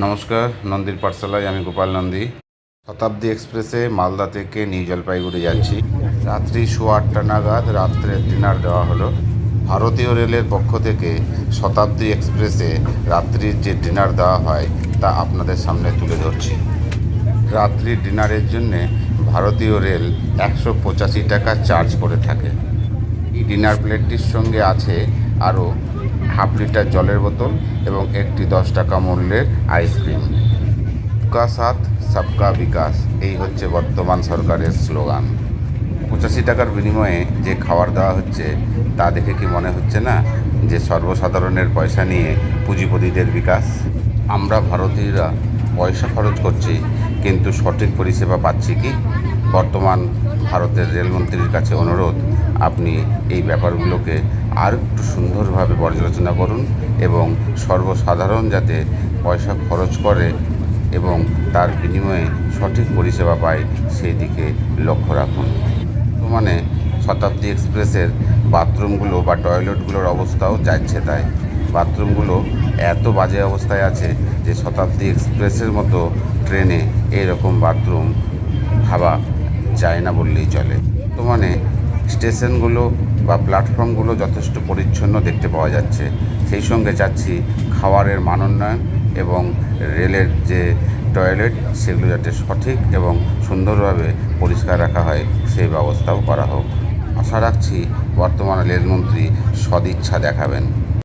নমস্কার, নন্দীর পাঠশালায় আমি গোপাল নন্দী। শতাব্দী এক্সপ্রেসে মালদা থেকে নিউ জলপাইগুড়ি যাচ্ছি। রাত্রি 8:15 নাগাদ রাত্রের ডিনার দেওয়া হলো। ভারতীয় রেলের পক্ষ থেকে শতাব্দী এক্সপ্রেসে রাত্রির যে ডিনার দেওয়া হয় তা আপনাদের সামনে তুলে ধরছি। রাত্রির ডিনারের জন্যে ভারতীয় রেল 185 টাকা চার্জ করে থাকে। এই ডিনার প্লেটটির সঙ্গে আছে আরও হাফ লিটার জলের বোতল এবং একটি 10 টাকা মূল্যের আইসক্রিম। সবকা সাথ সবকা বিকাশ, এই হচ্ছে বর্তমান সরকারের স্লোগান। 85 টাকার বিনিময়ে যে খাবার দেওয়া হচ্ছে তা দেখে কি মনে হচ্ছে না যে সর্বসাধারণের পয়সা নিয়ে পুঁজিপতিদের বিকাশ? আমরা ভারতীয়রা পয়সা খরচ করছি, কিন্তু সঠিক পরিষেবা পাচ্ছি কি? বর্তমান ভারতের রেলমন্ত্রীর কাছে অনুরোধ, আপনি এই ব্যাপারগুলোকে আর একটু সুন্দরভাবে পর্যালোচনা করুন এবং সর্বসাধারণ যাতে পয়সা খরচ করে এবং তার বিনিময়ে সঠিক পরিষেবা পায় সেই দিকে লক্ষ্য রাখুন। বর্তমানে শতাব্দী এক্সপ্রেসের বাথরুমগুলো বা টয়লেটগুলোর অবস্থাও যাচ্ছে তাই। বাথরুমগুলো এত বাজে অবস্থায় আছে যে শতাব্দী এক্সপ্রেসের মতো ট্রেনে এরকম বাথরুম ভাবা যায় না বললেই চলে। বর্তমানে স্টেশনগুলো বা প্ল্যাটফর্মগুলো যথেষ্ট পরিচ্ছন্ন দেখতে পাওয়া যাচ্ছে। সেই সঙ্গে চাচ্ছি খাবারের মানোন্নয়ন এবং রেলের যে টয়লেট সেগুলো যাতে সঠিক এবং সুন্দরভাবে পরিষ্কার রাখা হয় সেই ব্যবস্থাও করা হোক। আশা রাখছি বর্তমান রেলমন্ত্রী সদিচ্ছা দেখাবেন।